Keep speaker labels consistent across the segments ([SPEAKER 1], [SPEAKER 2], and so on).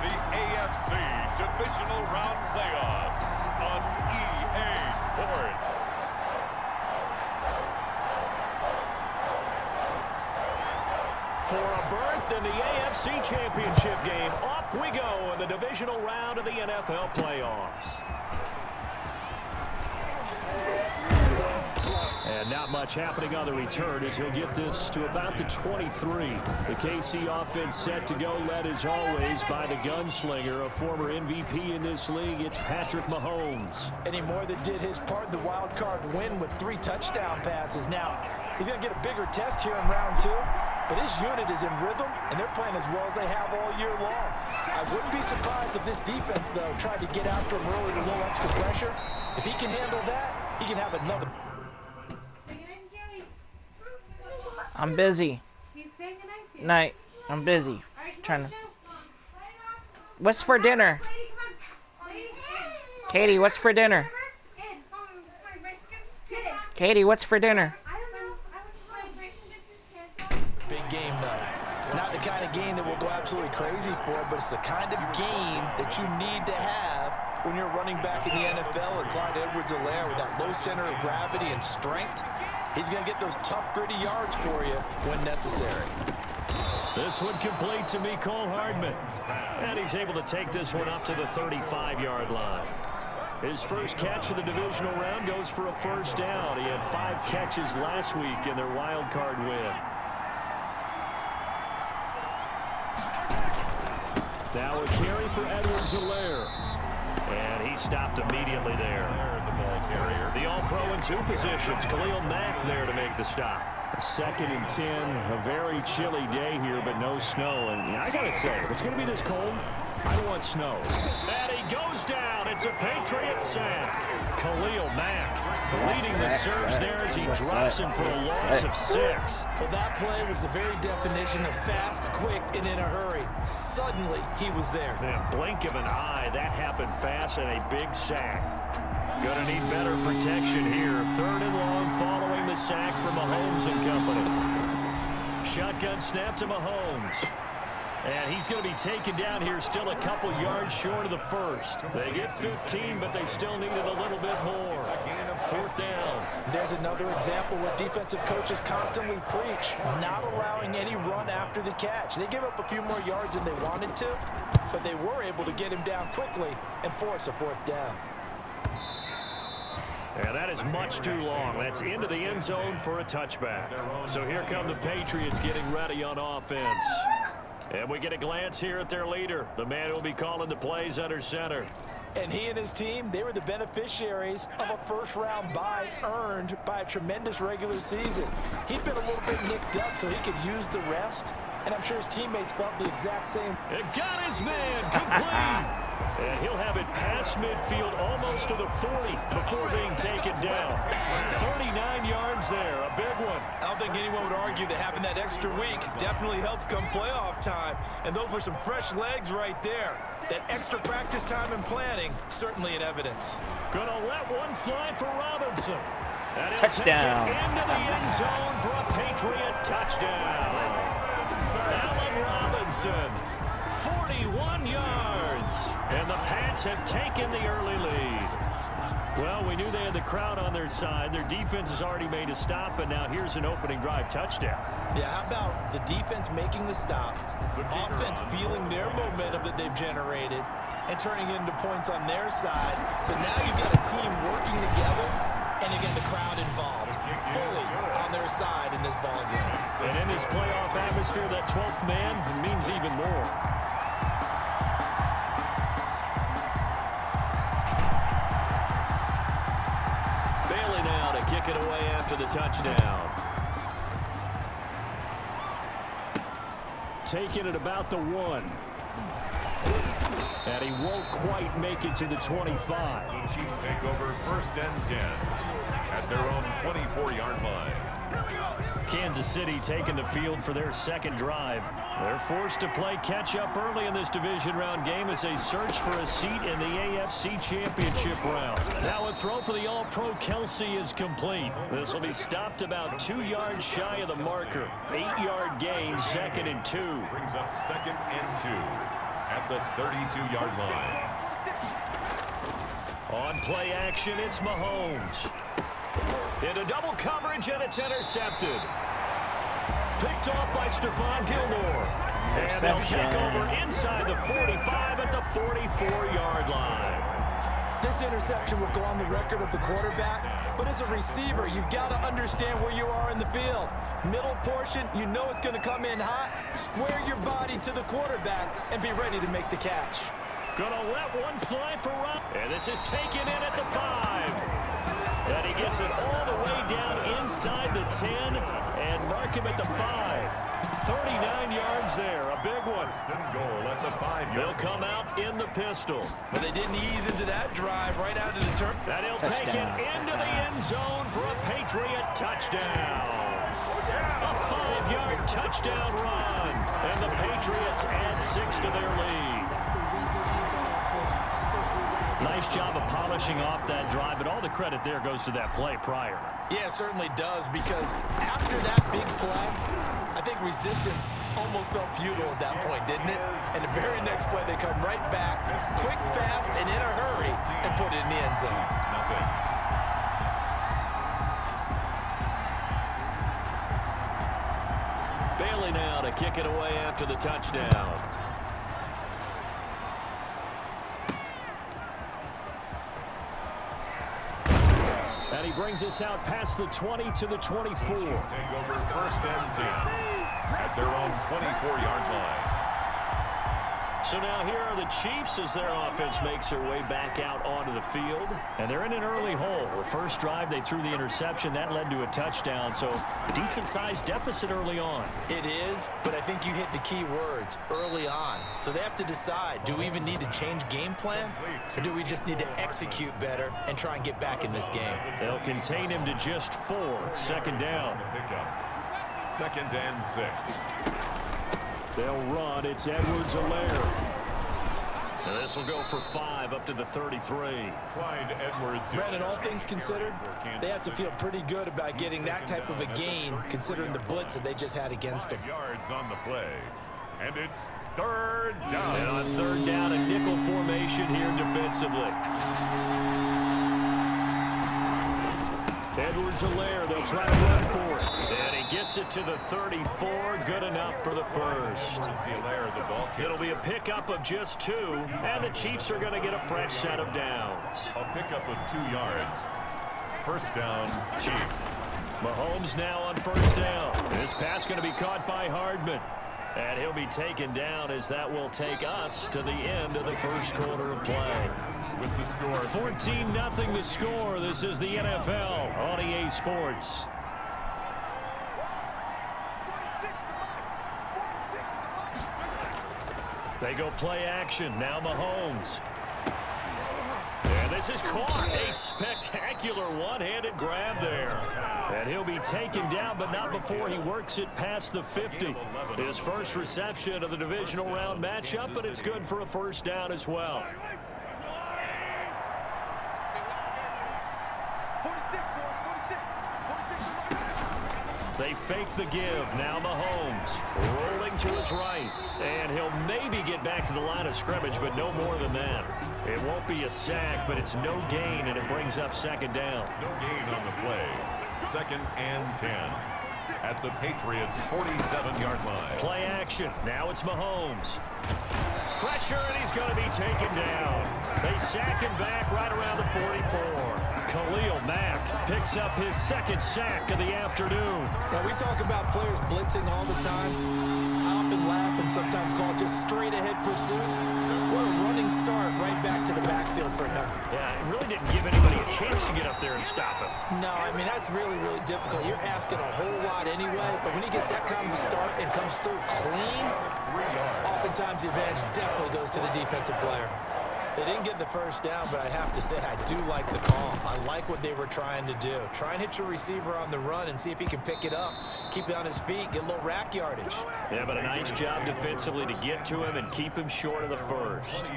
[SPEAKER 1] the AFC Divisional Round Playoffs on EA Sports.
[SPEAKER 2] For a berth in the AFC Championship game, off we go in the divisional round of the NFL playoffs. And not much happening on the return as he'll get this to about the 23. The KC offense set to go, led as always by the gunslinger, a former MVP in this league. It's Patrick Mahomes.
[SPEAKER 3] And he more than did his part in the wild card win with 3 touchdown passes. Now, he's going to get a bigger test here in round 2. But his unit is in rhythm, and they're playing as well as they have all year long. I wouldn't be surprised if this defense, though, tried to get after him early with a little extra pressure. If he can handle that, he can have another.
[SPEAKER 4] I'm busy. Night. I'm busy. Trying to. What's for dinner? Katie, what's for dinner? Katie, what's for dinner?
[SPEAKER 3] Big game, though. Not the kind of game that we'll go absolutely crazy for, but it's the kind of game that you need to have when you're running back in the NFL. And Clyde Edwards-Helaire, with that low center of gravity and strength, he's going to get those tough, gritty yards for you when necessary.
[SPEAKER 2] This one complete to Mecole Hardman. And he's able to take this one up to the 35-yard line. His first catch of the divisional round goes for a first down. He had 5 catches last week in their wild card win. Now a carry for Edwards-Helaire. And he stopped immediately there.
[SPEAKER 1] The ball carrier.
[SPEAKER 2] The All-Pro in 2 positions. Khalil Mack there to make the stop. 2nd and 10. A very chilly day here, but no snow. And I got to say, if it's going to be this cold, I want snow. And he goes down. It's a Patriot sack. Khalil Mack leading the surge there as he drops him for a loss of 6.
[SPEAKER 3] Well, that play was the very definition of fast, quick, and in a hurry. Suddenly, he was there.
[SPEAKER 2] The blink of an eye, that happened fast, and a big sack. Gonna need better protection here. 3rd and long following the sack from Mahomes and company. Shotgun snap to Mahomes. And he's going to be taken down here, still a couple yards short of the first. They get 15, but they still needed a little bit more. 4th down.
[SPEAKER 3] There's another example where defensive coaches constantly preach, not allowing any run after the catch. They give up a few more yards than they wanted to, but they were able to get him down quickly and force a 4th down.
[SPEAKER 2] And that is much too long. That's into the end zone for a touchback. So here come the Patriots getting ready on offense. And we get a glance here at their leader, the man who will be calling the plays under center.
[SPEAKER 3] And he and his team, they were the beneficiaries of a first-round bye earned by a tremendous regular season. He'd been a little bit nicked up, so he could use the rest. And I'm sure his teammates felt the exact same.
[SPEAKER 2] It got his man complete. And he'll have it past midfield almost to the 40 before being taken down. 39 yards there, a big one.
[SPEAKER 3] I don't think anyone would argue that having that extra week definitely helps come playoff time. And those were some fresh legs right there. That extra practice time and planning, certainly in evidence.
[SPEAKER 2] Gonna let one fly for Robinson. And
[SPEAKER 4] Touchdown.
[SPEAKER 2] Into the end zone for a Patriot touchdown. Allen Robinson, 41 yards. And the Pats have taken the early lead. Well, we knew they had the crowd on their side. Their defense has already made a stop, and now here's an opening drive touchdown.
[SPEAKER 3] Yeah, how about the defense making the stop, offense feeling their momentum that they've generated, and turning it into points on their side. So now you've got a team working together, and again, the crowd involved, fully on their side in this ballgame.
[SPEAKER 2] And in this playoff atmosphere, that 12th man means even more. Kick it away after the touchdown. Taking it about the 1. And he won't quite make it to the 25.
[SPEAKER 1] Chiefs take over 1st and 10 at their own 24-yard line.
[SPEAKER 2] Kansas City taking the field for their 2nd drive. They're forced to play catch-up early in this division round game as they search for a seat in the AFC Championship round. Now a throw for the All-Pro Kelsey is complete. This will be stopped about 2 yards shy of the marker. 8-yard gain, 2nd and 2.
[SPEAKER 1] Brings up 2nd and 2. at the 32-yard line.
[SPEAKER 2] On play action, it's Mahomes. Into double coverage, and it's intercepted. Picked off by Stephon Gilmore. And they'll take over inside the 45 at the 44-yard line.
[SPEAKER 3] This interception will go on the record of the quarterback, but as a receiver, you've got to understand where you are in the field. Middle portion, you know it's going to come in hot. Square your body to the quarterback and be ready to make the catch.
[SPEAKER 2] Gonna let one fly for Rob. And this is taken in at the 5. And he gets it all the way down inside the 10 and mark him at the 5. 39 yards there, a big one.
[SPEAKER 1] Goal at the 5-yard.
[SPEAKER 2] They'll come out in the pistol.
[SPEAKER 3] But they didn't ease into that drive right out of the turn.
[SPEAKER 2] And he'll take it into the end zone for a Patriot touchdown. A 5-yard touchdown run. And the Patriots add 6 to their lead. Nice job of polishing off that drive, but all the credit there goes to that play prior.
[SPEAKER 3] Yeah, it certainly does, because after that big play, I think resistance almost felt futile at that point, didn't it? And the very next play, they come right back, quick, fast, and in a hurry, and put it in the end zone.
[SPEAKER 2] Bailey now to kick it away after the touchdown. And he brings us out past the 20 to the 24.
[SPEAKER 1] Take over first and 10 at their own 24-yard line.
[SPEAKER 2] So now here are the Chiefs as their offense makes their way back out onto the field. And they're in an early hole. The first drive, they threw the interception. That led to a touchdown. So decent-sized deficit early on.
[SPEAKER 3] It is, but I think you hit the key words, early on. So they have to decide, do we even need to change game plan? Or do we just need to execute better and try and get back in this game?
[SPEAKER 2] They'll contain him to just 4. Second down.
[SPEAKER 1] Second and 6.
[SPEAKER 2] They'll run. It's Edwards-Helaire. And this will go for 5 up to the 33.
[SPEAKER 1] Clyde Edwards.
[SPEAKER 3] Brandon, all things considered, they have to feel pretty good about getting that type of a gain, considering the blitz that they just had against them.
[SPEAKER 1] 5 yards on the play. And it's third down.
[SPEAKER 2] And on third down, a nickel formation here defensively. Edwards-Helaire, they'll try to run for it. And he gets it to the 34, good enough for the first. It'll be a pickup of just 2, and the Chiefs are going to get a fresh set of downs.
[SPEAKER 1] A pickup of 2 yards. First down, Chiefs.
[SPEAKER 2] Mahomes now on first down. This pass going to be caught by Hardman. And he'll be taken down as that will take us to the end of the first quarter of play.
[SPEAKER 1] With the score
[SPEAKER 2] 14-0 the score. This is the NFL on EA Sports. They go play action. Now Mahomes. And this is caught. A spectacular one-handed grab there. And he'll be taken down, but not before he works it past the 50. His first reception of the divisional round matchup, but it's good for a first down as well. They fake the give. Now Mahomes rolling to his right. And he'll maybe get back to the line of scrimmage, but no more than that. It won't be a sack, but it's no gain, and it brings up second down.
[SPEAKER 1] No gain on the play. Second and 10 at the Patriots' 47-yard line.
[SPEAKER 2] Play action. Now it's Mahomes. Pressure, and he's going to be taken down. They sack him back right around the 44. Khalil Mack picks up his second sack of the afternoon.
[SPEAKER 3] Now, we talk about players blitzing all the time. I often laugh and sometimes call it just straight-ahead pursuit. What a running start right back to the backfield for him.
[SPEAKER 2] Yeah, it really didn't give anybody a chance to get up there and stop him.
[SPEAKER 3] No, I mean, that's really, really difficult. You're asking a whole lot anyway, but when he gets that kind of a start and comes through clean, oftentimes the advantage definitely goes to the defensive player. They didn't get the first down, but I have to say I do like the call. I like what they were trying to do. Try and hit your receiver on the run and see if he can pick it up, keep it on his feet, get a little rack yardage.
[SPEAKER 2] Yeah, but a nice job defensively to get to him and keep him short of the first.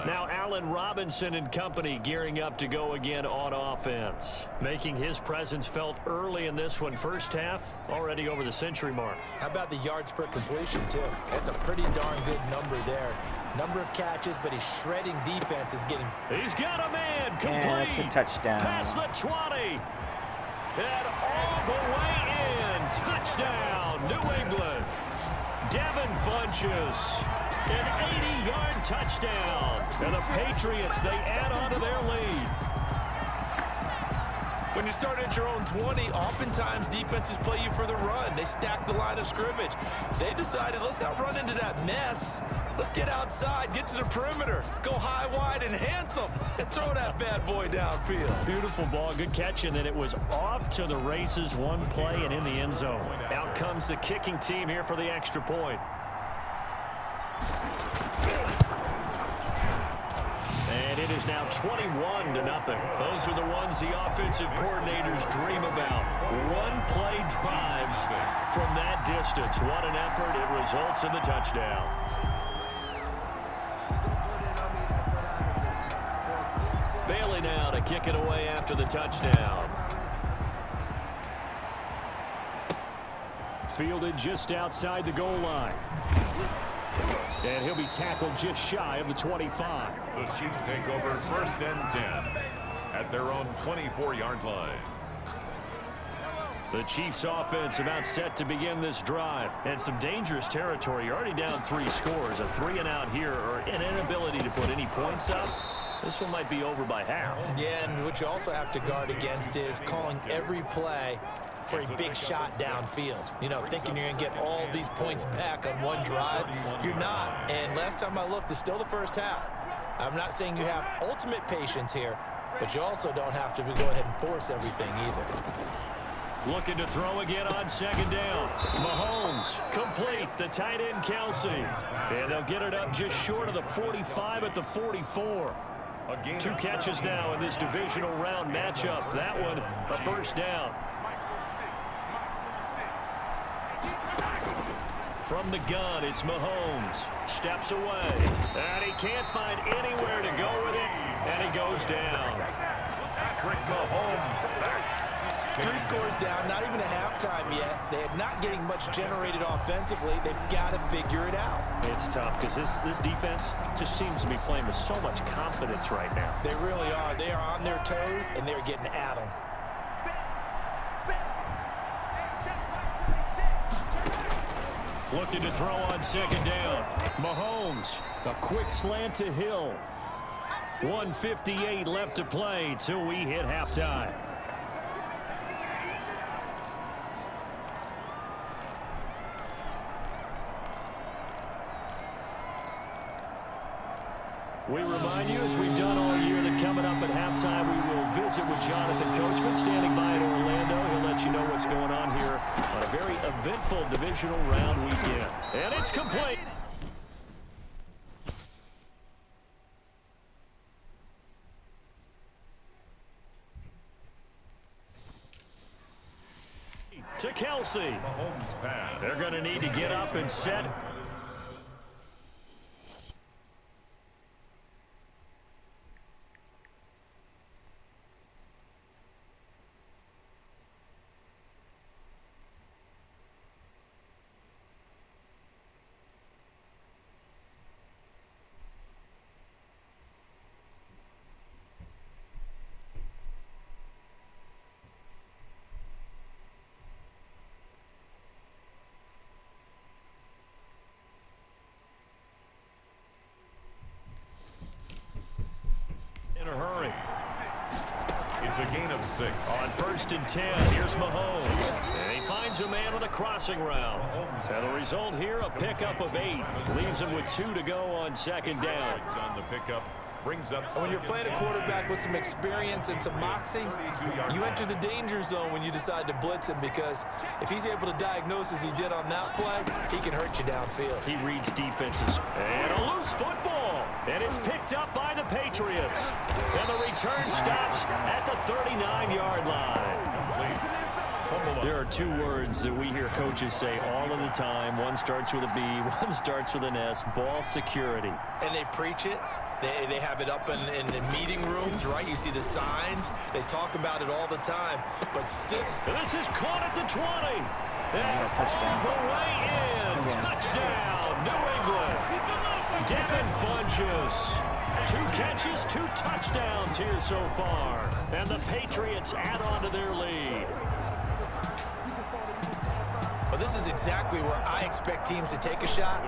[SPEAKER 2] Now Allen Robinson and company gearing up to go again on offense. Making his presence felt early in this one. First half, already over the century mark.
[SPEAKER 3] How about the yards per completion, too? That's a pretty darn good number there. Number of catches, but his shredding defense is getting...
[SPEAKER 2] He's got a man. Complete.
[SPEAKER 4] And it's a touchdown.
[SPEAKER 2] Past the 20. And all the way in. Touchdown, New England. Devin Funches. An 80-yard touchdown. And the Patriots, they add on to their lead.
[SPEAKER 3] When you start at your own 20, oftentimes defenses play you for the run. They stack the line of scrimmage. They decided, let's not run into that mess. Let's get outside, get to the perimeter, go high, wide, and handsome, and throw that bad boy downfield.
[SPEAKER 2] Beautiful ball, good catch, and then it was off to the races, one play and in the end zone. Out comes the kicking team here for the extra point. And it is now 21-0. Those are the ones the offensive coordinators dream about. One-play drives from that distance. What an effort. It results in the touchdown. Bailey now to kick it away after the touchdown. Fielded just outside the goal line. And he'll be tackled just shy of the 25.
[SPEAKER 1] The Chiefs take over 1st and 10 at their own 24-yard line.
[SPEAKER 2] The Chiefs offense about set to begin this drive. And some dangerous territory. You're already down 3 scores. A 3-and-out here or an inability to put any points up. This one might be over by half.
[SPEAKER 3] Yeah, and what you also have to guard against is calling every play for a big shot downfield. You know, thinking you're going to get all these points back on one drive. You're not. And last time I looked, it's still the first half. I'm not saying you have ultimate patience here, but you also don't have to go ahead and force everything either.
[SPEAKER 2] Looking to throw again on 2nd down. Mahomes complete. The tight end Kelsey. And they'll get it up just short of the 45 at the 44. 2 catches now in this divisional round matchup. That one a 1st down. From the gun, it's Mahomes. Steps away. And he can't find anywhere to go with it. And he goes down.
[SPEAKER 1] Patrick Mahomes sacked.
[SPEAKER 3] 3 scores down, not even a halftime yet. They're not getting much generated offensively. They've got to figure it out.
[SPEAKER 2] It's tough because this defense just seems to be playing with so much confidence right now.
[SPEAKER 3] They really are. They are on their toes, and they're getting at them.
[SPEAKER 2] Looking to throw on 2nd down. Mahomes, a quick slant to Hill. 1:58 left to play till we hit halftime. We remind you, as we've done all year, that coming up at halftime, we will visit with Jonathan Coachman standing by in Orlando. He'll let you know what's going on here on a very eventful divisional round weekend. And it's complete. To Kelsey.
[SPEAKER 1] Mahomes pass.
[SPEAKER 2] They're going to need to get up and set. In a hurry.
[SPEAKER 1] It's a gain of 6.
[SPEAKER 2] On 1st and 10, here's Mahomes. And he finds a man with a crossing route. And the result here, a pickup of 8. Leaves him with 2 to go on 2nd down.
[SPEAKER 1] On the pickup. Brings up.
[SPEAKER 3] And when you're playing a quarterback with some experience and some moxie, you enter the danger zone when you decide to blitz him, because if he's able to diagnose as he did on that play, he can hurt you downfield.
[SPEAKER 2] He reads defenses. And a loose football. And it's picked up by the Patriots. And the return stops at the 39-yard line. There are 2 words that we hear coaches say all of the time. One starts with a B, one starts with an S. Ball security.
[SPEAKER 3] And they preach it. They have it up in meeting rooms, right? You see the signs. They talk about it all the time. But still.
[SPEAKER 2] And this is caught at the 20. And
[SPEAKER 4] touchdown.
[SPEAKER 2] all the way in. Touchdown, New England. Devin Funchess. 2 catches, 2 touchdowns here so far. And the Patriots add on to their lead.
[SPEAKER 3] Well, this is exactly where I expect teams to take a shot.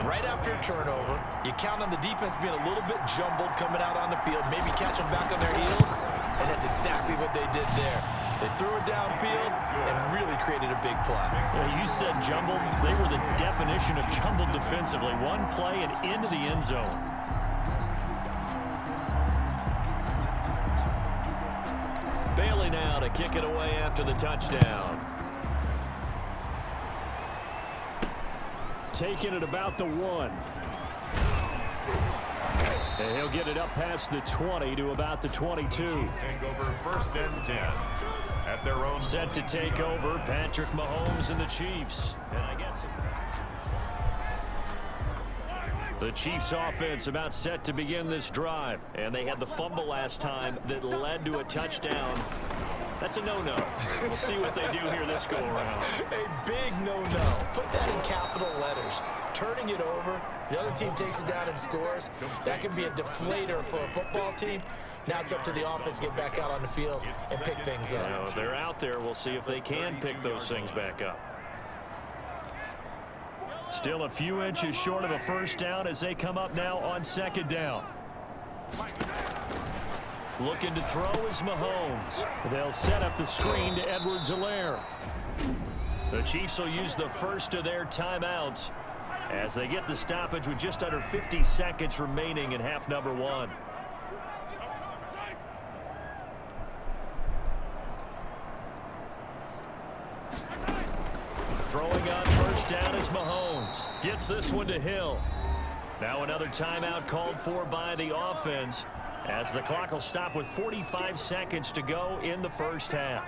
[SPEAKER 3] Right after a turnover, you count on the defense being a little bit jumbled coming out on the field, maybe catch them back on their heels, and that's exactly what they did there. They threw it downfield and really created a big play.
[SPEAKER 2] Yeah, you said jumbled. They were the definition of jumbled defensively. One play and into the end zone. Bailey now to kick it away after the touchdown. Taking it about the 1. And he'll get it up past the 20 to about the 22.
[SPEAKER 1] Take over 1st and 10 at their own.
[SPEAKER 2] Set to take over, Patrick Mahomes and the Chiefs. And I guess the Chiefs offense about set to begin this drive. And they had the fumble last time that led to a touchdown. That's a no-no. We'll see what they do here this go-around.
[SPEAKER 3] A big no-no. Put that in capital letters. Turning it over, the other team takes it down and scores. That can be a deflator for a football team. Now it's up to the offense to get back out on the field and pick things up.
[SPEAKER 2] You know, they're out there. We'll see if they can pick those things back up. Still a few inches short of a first down as they come up now on 2nd down. Looking to throw is Mahomes. They'll set up the screen to Edwards-Helaire. The Chiefs will use the first of their timeouts as they get the stoppage with just under 50 seconds remaining in half number 1. Throwing on first down is Mahomes. Gets this one to Hill. Now another timeout called for by the offense as the clock will stop with 45 seconds to go in the first half.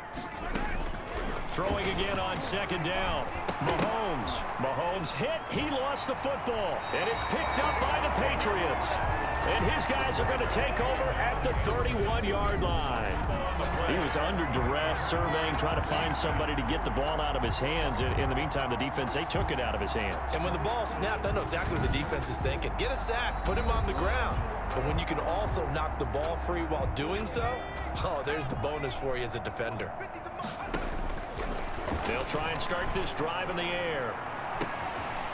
[SPEAKER 2] Throwing again on 2nd down. Mahomes hit. He lost the football. And it's picked up by the Patriots. And his guys are going to take over at the 31-yard line. He was under duress, surveying, trying to find somebody to get the ball out of his hands. In the meantime, the defense, they took it out of his hands.
[SPEAKER 3] And when the ball snapped, I know exactly what the defense is thinking. Get a sack. Put him on the ground. But when you can also knock the ball free while doing so, oh, there's the bonus for you as a defender.
[SPEAKER 2] They'll try and start this drive in the air.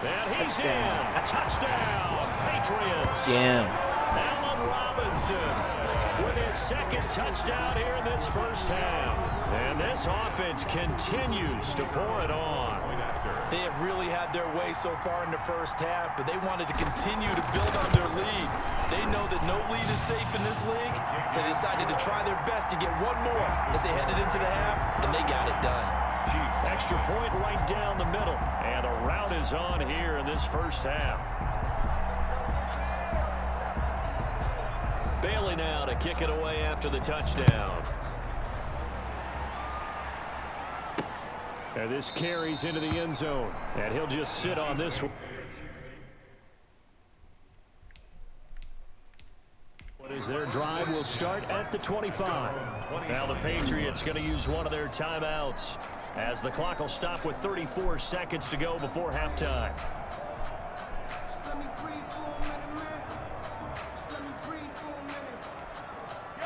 [SPEAKER 2] And he's in. Touchdown, Patriots.
[SPEAKER 4] Yeah.
[SPEAKER 2] Allen Robinson with his 2nd touchdown here in this first half. And this offense continues to pour it on.
[SPEAKER 3] They have really had their way so far in the first half, but they wanted to continue to build on their lead. They know that no lead is safe in this league, so they decided to try their best to get one more as they headed into the half, and they got it done.
[SPEAKER 2] Extra point right down the middle. And the route is on here in this first half. Bailey now to kick it away after the touchdown. And this carries into the end zone. And he'll just sit on this one. Their drive will start at the 25. Now the Patriots going to use one of their timeouts as the clock will stop with 34 seconds to go before halftime.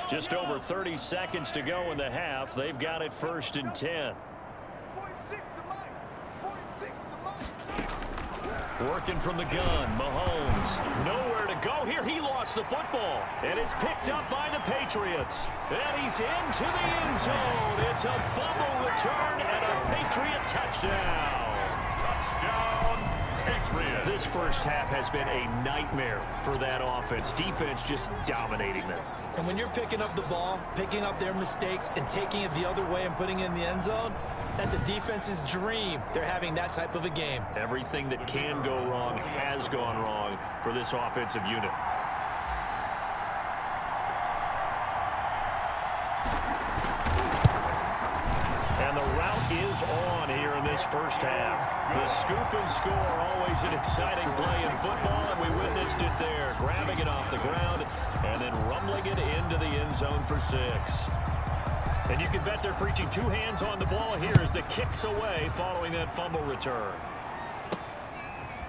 [SPEAKER 2] Just over 30 seconds to go in the half. They've got it 1st and 10. Working from the gun, Mahomes. Nowhere to go here. He lost the football. And it's picked up by the Patriots. And he's into the end zone. It's a fumble return and a Patriot touchdown.
[SPEAKER 1] Touchdown, Patriots.
[SPEAKER 2] This first half has been a nightmare for that offense. Defense just dominating them.
[SPEAKER 3] And when you're picking up the ball, picking up their mistakes, and taking it the other way and putting it in the end zone, that's a defense's dream. They're having that type of a game.
[SPEAKER 2] Everything that can go wrong has gone wrong for this offensive unit. And the route is on here in this first half. The scoop and score, always an exciting play in football, and we witnessed it there. Grabbing it off the ground and then rumbling it into the end zone for 6. And you can bet they're preaching 2 hands on the ball here as the kick's away following that fumble return.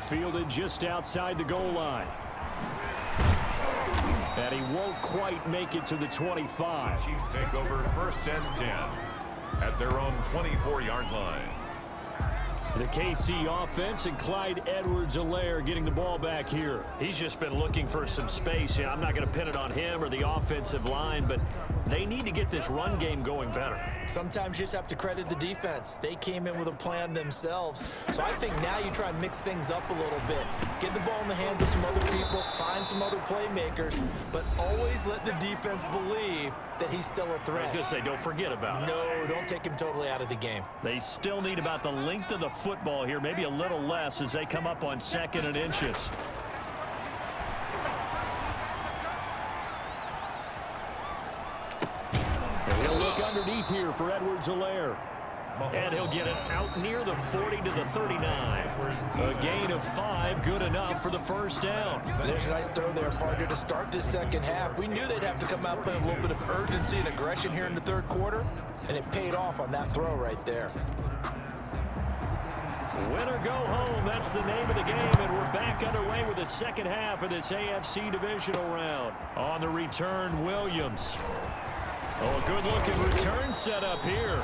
[SPEAKER 2] Fielded just outside the goal line. And he won't quite make it to the 25.
[SPEAKER 1] Chiefs take over 1st and 10 at their own 24-yard line.
[SPEAKER 2] The KC offense and Clyde Edwards-Helaire getting the ball back here. He's just been looking for some space. I'm not going to pin it on him or the offensive line, but they need to get this run game going better.
[SPEAKER 3] Sometimes you just have to credit the defense. They came in with a plan themselves. So I think now you try and mix things up a little bit. Get the ball in the hands of some other people, find some other playmakers, but always let the defense believe that he's still a threat.
[SPEAKER 2] I was going to say, don't forget about it.
[SPEAKER 3] No, don't take him totally out of the game.
[SPEAKER 2] They still need about the length of the football here, maybe a little less as they come up on 2nd and inches. He'll look underneath here for Edwards-Helaire. And he'll get it out near the 40 to the 39. A gain of 5, good enough for the 1st down.
[SPEAKER 3] There's a nice throw there, partner, to start this 2nd half. We knew they'd have to come out playing a little bit of urgency and aggression here in the 3rd quarter, and it paid off on that throw right there.
[SPEAKER 2] Win or go home, that's the name of the game, and we're back underway with the 2nd half of this AFC divisional round. On the return, Williams. Oh, a good-looking return set up here.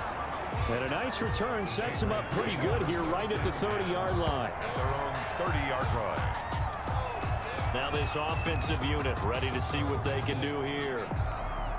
[SPEAKER 2] And a nice return sets him up pretty good here right at the 30-yard line.
[SPEAKER 1] Their own 30-yard line.
[SPEAKER 2] Now this offensive unit ready to see what they can do here.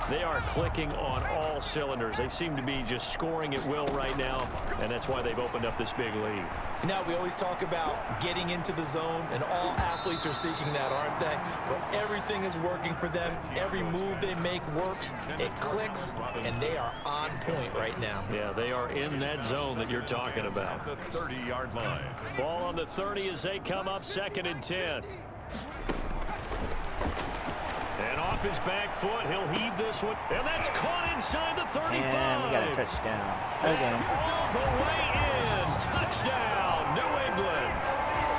[SPEAKER 2] They are clicking on all cylinders. They seem to be just scoring at will right now, and that's why they've opened up this big lead.
[SPEAKER 3] Now, we always talk about getting into the zone, and all athletes are seeking that, aren't they? Where everything is working for them, every move they make works, it clicks, and they are on point right now.
[SPEAKER 2] Yeah, they are in that zone that you're talking about.
[SPEAKER 1] The 30-yard line.
[SPEAKER 2] Ball on the 30 as they come up 2nd and 10. And off his back foot, he'll heave this one. And that's caught inside the 35.
[SPEAKER 4] And we got a touchdown. Again.
[SPEAKER 2] All the way in. Touchdown, New England.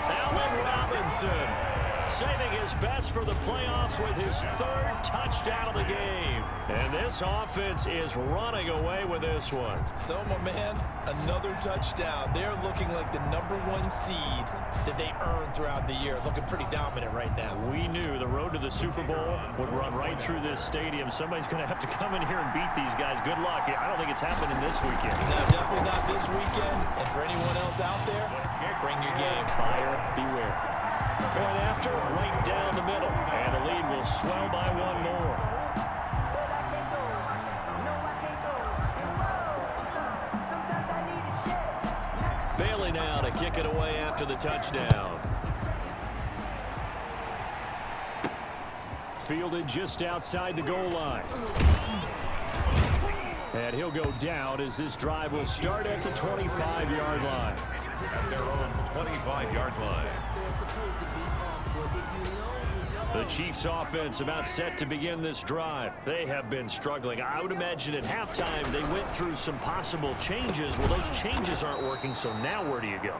[SPEAKER 2] Allen Robinson saving his best for the playoffs with his 3rd touchdown of the game. And this offense is running away with this one.
[SPEAKER 3] So, my man, another touchdown. They're looking like the #1 seed that they earned throughout the year. Looking pretty dominant right now.
[SPEAKER 2] We knew the road to the Super Bowl would run right through this stadium. Somebody's going to have to come in here and beat these guys. Good luck. I don't think it's happening this weekend.
[SPEAKER 3] No, definitely not this weekend. And for anyone else out there, bring your game.
[SPEAKER 2] Buyer beware. Point after, right down the middle. And the lead will swell by 1 more. Bailey now to kick it away after the touchdown. Fielded just outside the goal line. And he'll go down as this drive will start at the 25-yard line.
[SPEAKER 1] At their own 25-yard line.
[SPEAKER 2] The Chiefs offense about set to begin this drive. They have been struggling. I would imagine at halftime they went through some possible changes. Well, those changes aren't working, so now where do you go?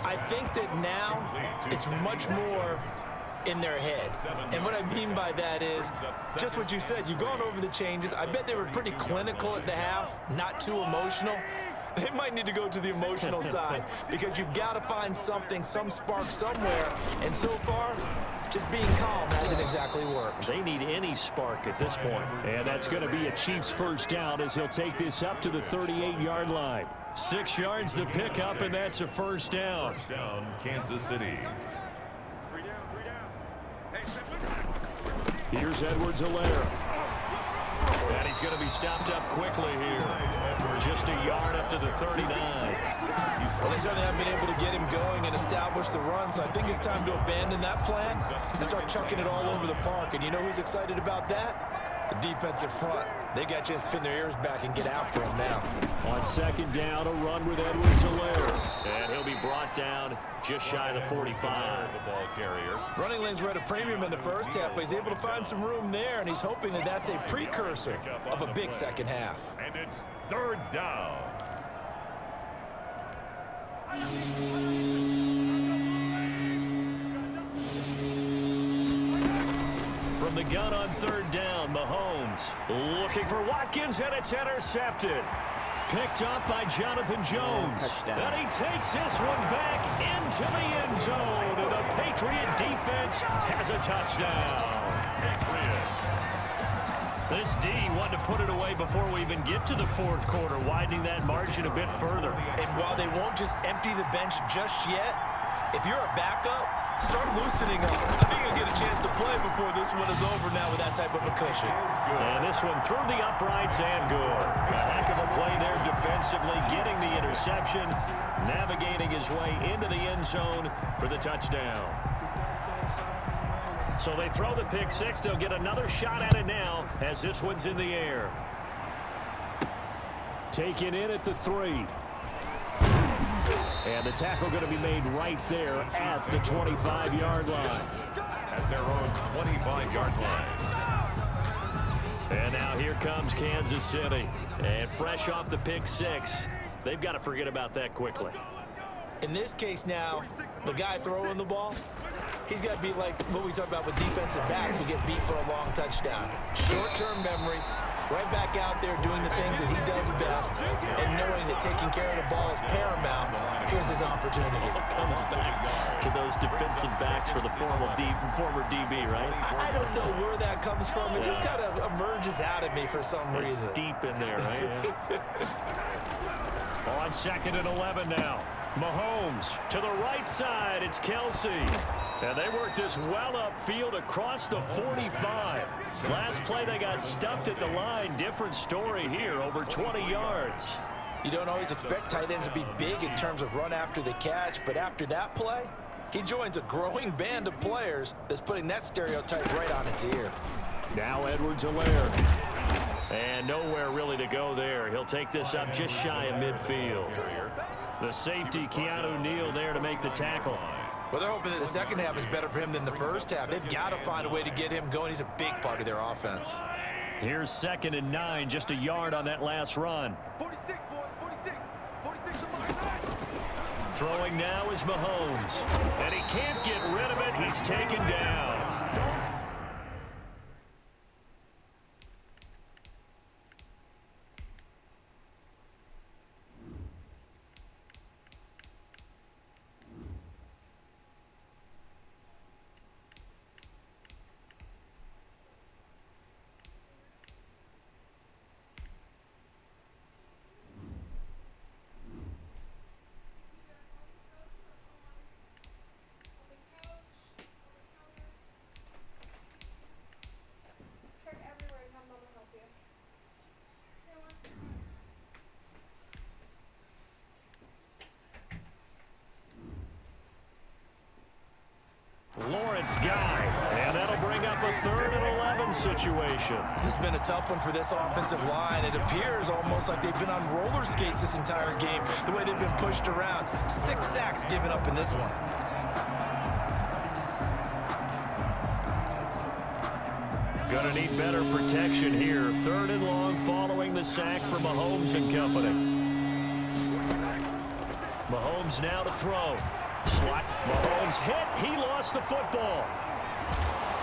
[SPEAKER 3] I think that now it's much more in their head. And what I mean by that is just what you said. You've gone over the changes. I bet they were pretty clinical at the half, not too emotional. They might need to go to the emotional side because you've got to find something, some spark somewhere. And so far, just being calm hasn't exactly worked.
[SPEAKER 2] They need any spark at this point. And that's going to be a Chiefs 1st down as he'll take this up to the 38-yard line. 6 yards the pickup, and that's a 1st down.
[SPEAKER 1] 1st down, Kansas City.
[SPEAKER 2] Here's Edwards-Helaire. And he's going to be stopped up quickly here. Just a yard up to the 39.
[SPEAKER 3] Well, they certainly haven't been able to get him going and establish the run, so I think it's time to abandon that plan and start chucking it all over the park. And you know who's excited about that? The defensive front. They got a chance to pin their ears back and get after him now.
[SPEAKER 2] On 2nd down, a run with Edwards-Helaire. And he'll be brought down just shy of the 45.
[SPEAKER 1] The ball carrier.
[SPEAKER 3] Running lanes were at a premium in the 1st half, but he's able to find some room there, and he's hoping that that's a precursor of a big 2nd half.
[SPEAKER 1] And it's 3rd down.
[SPEAKER 2] From the gun on 3rd down, Mahomes looking for Watkins, and it's intercepted. Picked up by Jonathan Jones.
[SPEAKER 4] Touchdown.
[SPEAKER 2] And he takes this one back into the end zone. And a Patriot defense has a touchdown. This D wanted to put it away before we even get to the fourth quarter, widening that margin a bit further.
[SPEAKER 3] And while they won't just empty the bench just yet, if you're a backup, start loosening up. I think you'll get a chance to play before this one is over now with that type of a cushion.
[SPEAKER 2] And this one through the uprights and good. A heck of a play there defensively, getting the interception, navigating his way into the end zone for the touchdown. So they throw the pick six. They'll get another shot at it now as this one's in the air. Taken in at the 3. And the tackle going to be made right there at the 25-yard line.
[SPEAKER 1] At their own 25-yard line.
[SPEAKER 2] And now here comes Kansas City. And fresh off the pick six, they've got to forget about that quickly.
[SPEAKER 3] In this case now, the guy throwing the ball, he's got to be like what we talk about with defensive backs who get beat for a long touchdown. Short-term memory, right back out there doing the things that he does best, and knowing that taking care of the ball is paramount. Here's his opportunity.
[SPEAKER 2] Comes back to those defensive backs for the former DB, right?
[SPEAKER 3] I don't know where that comes from. It just kind of emerges out of me for some reason.
[SPEAKER 2] It's deep in there, right? On 2nd and 11 now. Mahomes to the right side. It's Kelsey. And they work this well upfield across the 45. Last play, they got stuffed at the line. Different story here, over 20 yards.
[SPEAKER 3] You don't always expect tight ends to be big in terms of run after the catch, but after that play, he joins a growing band of players that's putting that stereotype right on its ear.
[SPEAKER 2] Now Edwards-Helaire. And nowhere really to go there. He'll take this up just shy of midfield. The safety, Keanu Neal, there to make the tackle.
[SPEAKER 3] Well, they're hoping that the second half is better for him than the first half. They've got to find a way to get him going. He's a big part of their offense.
[SPEAKER 2] Here's 2nd and 9, just a yard on that last run.
[SPEAKER 5] 46, boys, 46 to my side.
[SPEAKER 2] Throwing now is Mahomes. And he can't get rid of it. He's taken down. Lawrence guy, and that'll bring up a 3rd and 11 situation.
[SPEAKER 3] This has been a tough one for this offensive line. It appears almost like they've been on roller skates this entire game, the way they've been pushed around. 6 sacks given up in this one.
[SPEAKER 2] Gonna need better protection here. 3rd and long following the sack for Mahomes and company. Mahomes now to throw. Slot. Mahomes hit. He lost the football.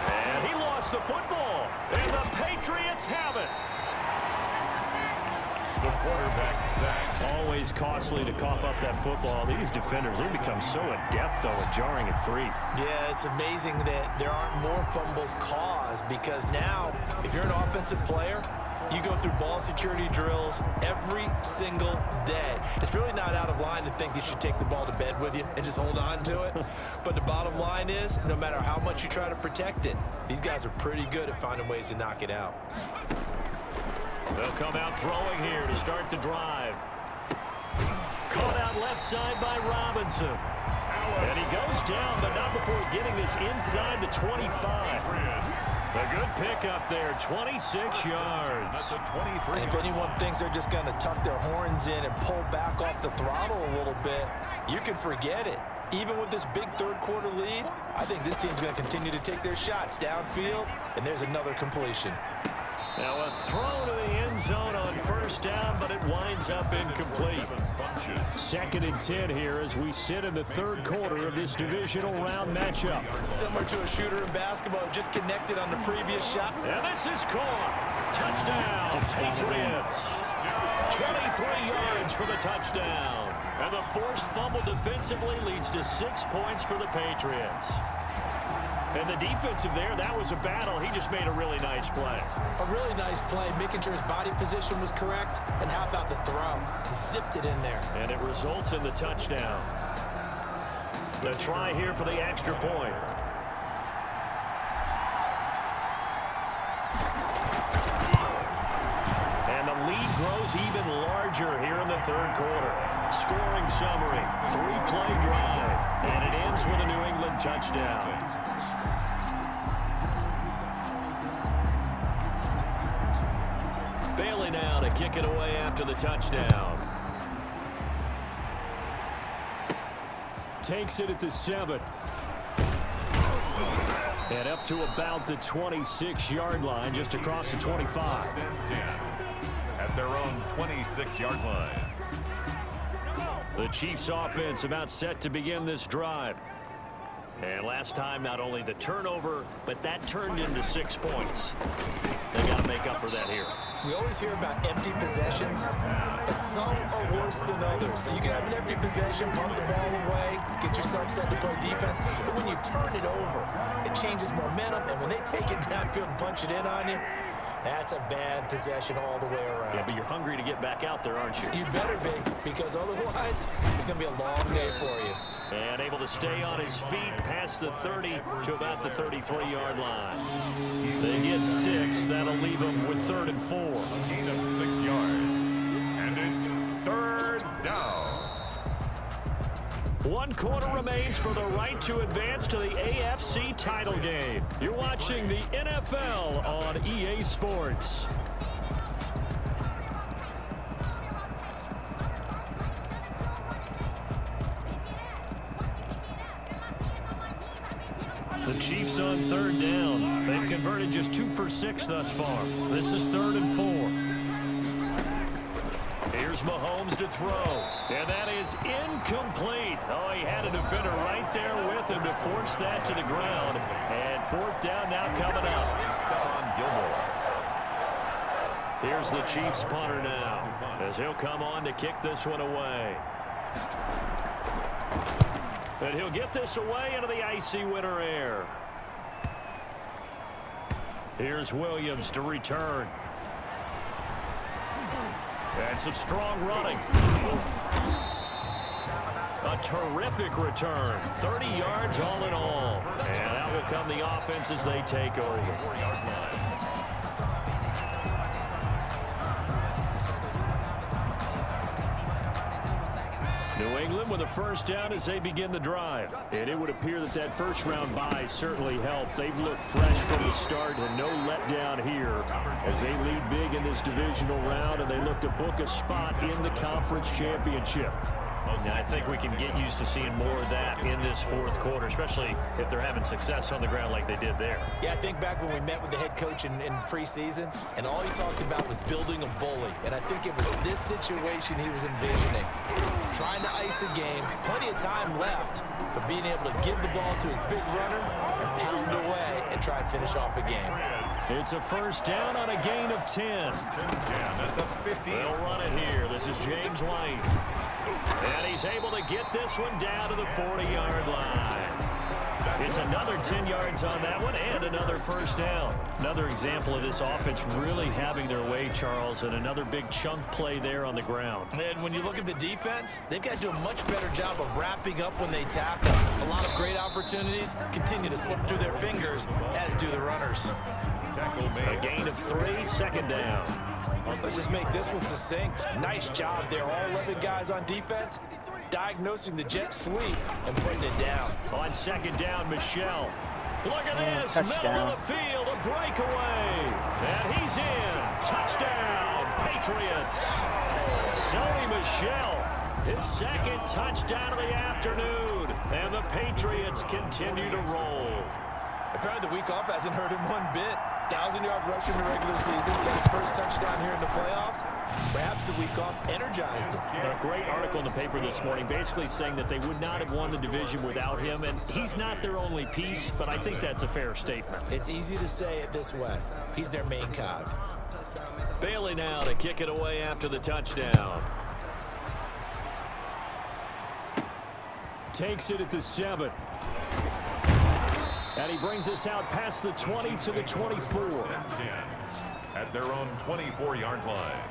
[SPEAKER 2] And he lost the football. And the Patriots have it.
[SPEAKER 1] The quarterback sack.
[SPEAKER 2] Always costly to cough up that football. These defenders, they become so adept, though, at jarring it free.
[SPEAKER 3] Yeah, it's amazing that there aren't more fumbles caused, because now, if you're an offensive player, you go through ball security drills every single day. It's really not out of line to think you should take the ball to bed with you and just hold on to it. But the bottom line is, no matter how much you try to protect it, these guys are pretty good at finding ways to knock it out.
[SPEAKER 2] They'll come out throwing here to start the drive. Caught out left side by Robinson. And he goes down, but not before getting this inside the 25. A good pickup there, 26 yards.
[SPEAKER 3] And if anyone thinks they're just going to tuck their horns in and pull back off the throttle a little bit, you can forget it. Even with this big third-quarter lead, I think this team's going to continue to take their shots downfield, and there's another completion.
[SPEAKER 2] Now a throw to the end zone on 1st down, but it winds up incomplete. 2nd and 10 here as we sit in the 3rd quarter of this divisional round matchup.
[SPEAKER 3] Similar to a shooter in basketball, just connected on the previous shot.
[SPEAKER 2] And this is caught. Touchdown, Patriots. 23 yards for the touchdown. And the forced fumble defensively leads to 6 points for the Patriots. And the defensive there, that was a battle. He just made a really nice play.
[SPEAKER 3] A really nice play, making sure his body position was correct. And how about the throw? Zipped it in there.
[SPEAKER 2] And it results in the touchdown. The try here for the extra point. And the lead grows even larger here in the third quarter. Scoring summary, 3-play drive. And it ends with a New England touchdown. Bailey now to kick it away after the touchdown. Takes it at the 7. And up to about the 26-yard line, just across the 25.
[SPEAKER 1] At their own 26-yard line.
[SPEAKER 2] The Chiefs offense about set to begin this drive. And last time, not only the turnover, but that turned into 6 points. They got to make up for that here.
[SPEAKER 3] We always hear about empty possessions, but some are worse than others. So you can have an empty possession, pump the ball away, get yourself set to play defense. But when you turn it over, it changes momentum. And when they take it downfield and punch it in on you, that's a bad possession all the way around.
[SPEAKER 2] Yeah, but you're hungry to get back out there, aren't you?
[SPEAKER 3] You better be, because otherwise, it's going to be a long day for you.
[SPEAKER 2] And able to stay on his feet past the 30 to about the 33-yard line. They get 6. That'll leave them with 3rd and 4.
[SPEAKER 1] A gain of 6 yards. And it's 3rd down.
[SPEAKER 2] 1 quarter remains for the right to advance to the AFC title game. You're watching the NFL on EA Sports. The Chiefs on 3rd down. They've converted just 2 for 6 thus far. This is 3rd and 4. Here's Mahomes to throw. And that is incomplete. Oh, he had a defender right there with him to force that to the ground. And 4th down now coming up. Here's the Chiefs punter now, as he'll come on to kick this one away. And he'll get this away into the icy winter air. Here's Williams to return. And some strong running. A terrific return. 30 yards all in all. And out will come the offense as they take over. New England with a 1st down as they begin the drive. And it would appear that that first-round bye certainly helped. They've looked fresh from the start and no letdown here as they lead big in this divisional round, and they look to book a spot in the conference championship. Now, I think we can get used to seeing more of that in this 4th quarter, especially if they're having success on the ground like they did there.
[SPEAKER 3] Yeah, I think back when we met with the head coach in preseason, and all he talked about was building a bully. And I think it was this situation he was envisioning. Trying to ice a game, plenty of time left, but being able to give the ball to his big runner and pound away and try and finish off a game.
[SPEAKER 2] It's a 1st down on a gain of 10. They'll run it here. This is James White. And he's able to get this one down to the 40-yard line. It's another 10 yards on that one and another 1st down. Another example of this offense really having their way, Charles, and another big chunk play there on the ground.
[SPEAKER 3] And when you look at the defense, they've got to do a much better job of wrapping up when they tackle. A lot of great opportunities continue to slip through their fingers, as do the runners.
[SPEAKER 2] A gain of 3, 2nd down.
[SPEAKER 3] Let's just make this one succinct. Nice job there. All 11 guys on defense diagnosing the jet sweep and putting it down.
[SPEAKER 2] On 2nd down, Michelle. Look at this.
[SPEAKER 4] Touchdown.
[SPEAKER 2] Middle of the field, a breakaway. And he's in. Touchdown, Patriots. Sony Michel, his 2nd touchdown of the afternoon. And the Patriots continue to roll.
[SPEAKER 3] Apparently the week off hasn't hurt him one bit. 1,000-yard rush in the regular season. Got his 1st touchdown here in the playoffs. Perhaps the week off energized him.
[SPEAKER 2] A great article in the paper this morning basically saying that they would not have won the division without him. And he's not their only piece, but I think that's a fair statement.
[SPEAKER 3] It's easy to say it this way. He's their main cog.
[SPEAKER 2] Bailey now to kick it away after the touchdown. Takes it at the 7. And he brings us out past the 20 to the 24.
[SPEAKER 1] 10 at their own 24-yard line.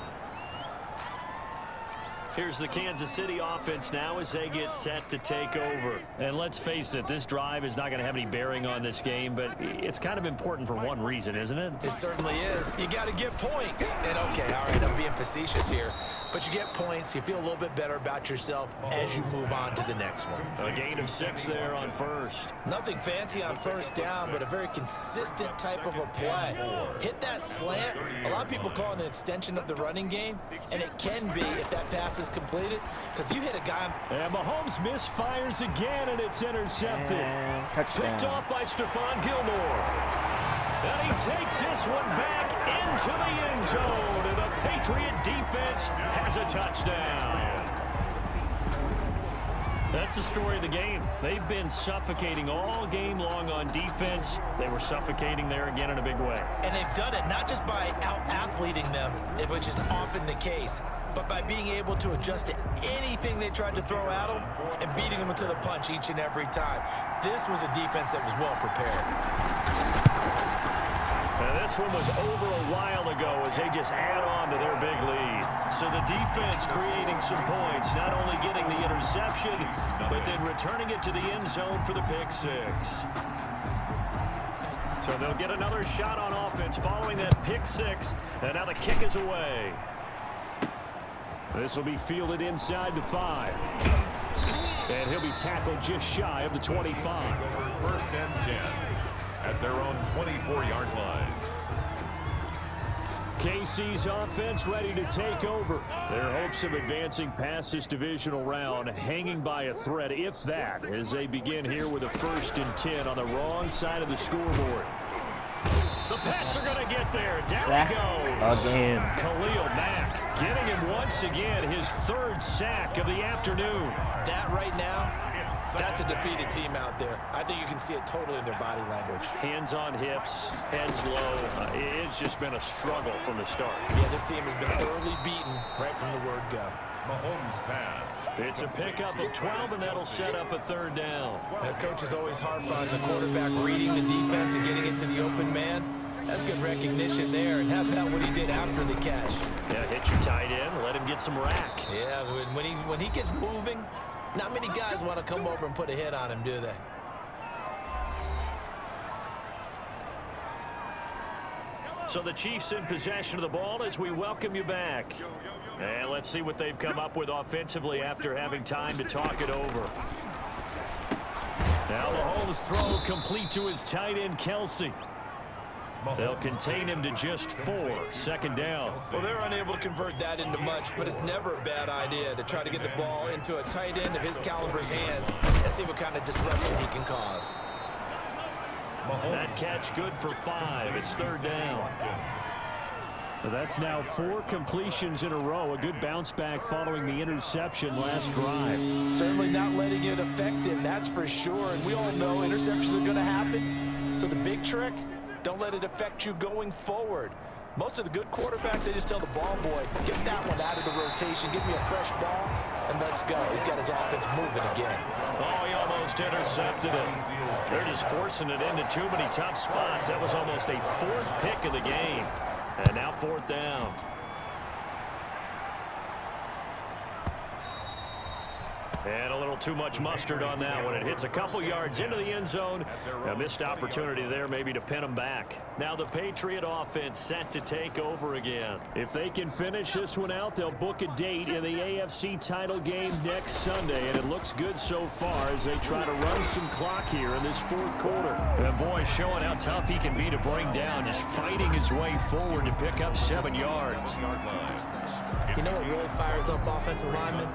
[SPEAKER 2] Here's the Kansas City offense now as they get set to take over. And let's face it, this drive is not going to have any bearing on this game, but it's kind of important for one reason, isn't it?
[SPEAKER 3] It certainly is. You got to get points. And okay, all right, I'm being facetious here. But you get points, you feel a little bit better about yourself as you move on to the next one.
[SPEAKER 2] A gain of 6 there on first.
[SPEAKER 3] Nothing fancy on first down, but a very consistent type of a play. Hit that slant. A lot of people call it an extension of the running game, and it can be if that pass is completed, because you hit a guy.
[SPEAKER 2] And Mahomes misfires again, and it's intercepted.
[SPEAKER 4] And touchdown.
[SPEAKER 2] Picked off by Stephon Gilmore. And he takes this one back into the end zone, and the Patriot defense has a touchdown. That's the story of the game. They've been suffocating all game long on defense. They were suffocating there again in a big way.
[SPEAKER 3] And they've done it not just by out-athleting them, which is often the case, but by being able to adjust to anything they tried to throw at them and beating them into the punch each and every time. This was a defense that was well prepared.
[SPEAKER 2] And this one was over a while ago as they just add on to their big lead. So the defense creating some points, not only getting the interception, but then returning it to the end zone for the pick 6. So they'll get another shot on offense following that pick 6, and now the kick is away. This will be fielded inside the 5. And he'll be tackled just shy of the 25.
[SPEAKER 1] First and 10 at their own 24-yard line.
[SPEAKER 2] KC's offense ready to take over. Their hopes of advancing past this divisional round hanging by a thread, if that, as they begin here with a 1st and 10 on the wrong side of the scoreboard. The Pats are going to get there. Down he goes.
[SPEAKER 4] Again.
[SPEAKER 2] Khalil Mack getting him once again his 3rd sack of the afternoon.
[SPEAKER 3] That right now, that's a defeated team out there. I think you can see it totally in their body language.
[SPEAKER 2] Hands on hips, heads low. It's just been a struggle from the start.
[SPEAKER 3] Yeah, this team has been thoroughly beaten right from the word go.
[SPEAKER 1] Mahomes pass.
[SPEAKER 2] It's a pickup of 12, and that'll set up a 3rd down.
[SPEAKER 3] That coach is always harp on the quarterback reading the defense and getting it to the open man. That's good recognition there, and how about what he did after the catch?
[SPEAKER 2] Yeah, hit your tight end, let him get some rack.
[SPEAKER 3] Yeah, when he gets moving, not many guys want to come over and put a hit on him, do they?
[SPEAKER 2] So the Chiefs in possession of the ball as we welcome you back. And let's see what they've come up with offensively after having time to talk it over. Now Mahomes' throw complete to his tight end, Kelsey. They'll contain him to just 4. 2nd down.
[SPEAKER 3] Well, they're unable to convert that into much, but it's never a bad idea to try to get the ball into a tight end of his caliber's hands and see what kind of disruption he can cause.
[SPEAKER 2] That catch good for 5. It's 3rd down. So that's now 4 completions in a row. A good bounce back following the interception last drive.
[SPEAKER 3] Certainly not letting it affect him, that's for sure. And we all know interceptions are going to happen. So the big trick, don't let it affect you going forward. Most of the good quarterbacks, they just tell the ball boy, get that one out of the rotation, give me a fresh ball, and let's go. He's got his offense moving again.
[SPEAKER 2] Oh, he almost intercepted it. They're just forcing it into too many tough spots. That was almost a 4th pick of the game. And now 4th down. And a little too much mustard on that one. It hits a couple yards into the end zone. A missed opportunity there maybe to pin them back. Now the Patriot offense set to take over again. If they can finish this one out, they'll book a date in the AFC title game next Sunday. And it looks good so far as they try to run some clock here in this 4th quarter. And boy, showing how tough he can be to bring down, just fighting his way forward to pick up 7 yards.
[SPEAKER 3] You know what really fires up offensive linemen?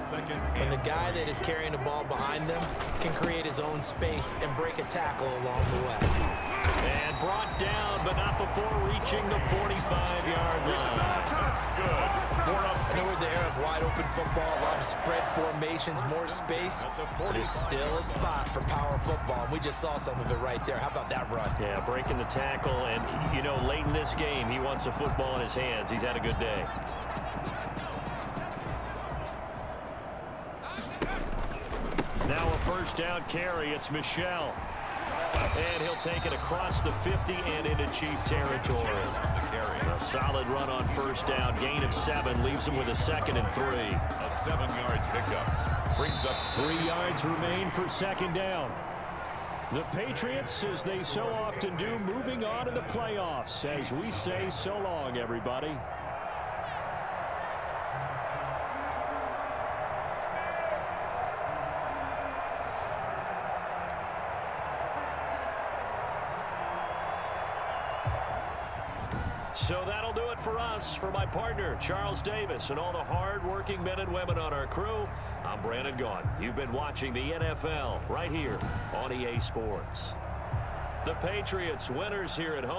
[SPEAKER 3] When the guy that is carrying the ball behind them can create his own space and break a tackle along the way.
[SPEAKER 2] And brought down, but not before reaching the 45-yard line.
[SPEAKER 1] That's good.
[SPEAKER 3] I know we're in the era of wide-open football, a lot of spread formations, more space, but there's still a spot for power football, and we just saw some of it right there. How about that run?
[SPEAKER 2] Yeah, breaking the tackle, and, you know, late in this game, he wants a football in his hands. He's had a good day. Now a first down carry. It's Michel. And he'll take it across the 50 and into Chief territory. A solid run on first down. Gain of 7 leaves him with a 2nd and 3.
[SPEAKER 1] A 7-yard pickup. Brings up
[SPEAKER 2] 3 yards remain for second down. The Patriots, as they so often do, moving on to the playoffs. As we say so long, everybody. So that'll do it for us. For my partner, Charles Davis, and all the hard-working men and women on our crew, I'm Brandon Gaudin. You've been watching the NFL right here on EA Sports. The Patriots winners here at home.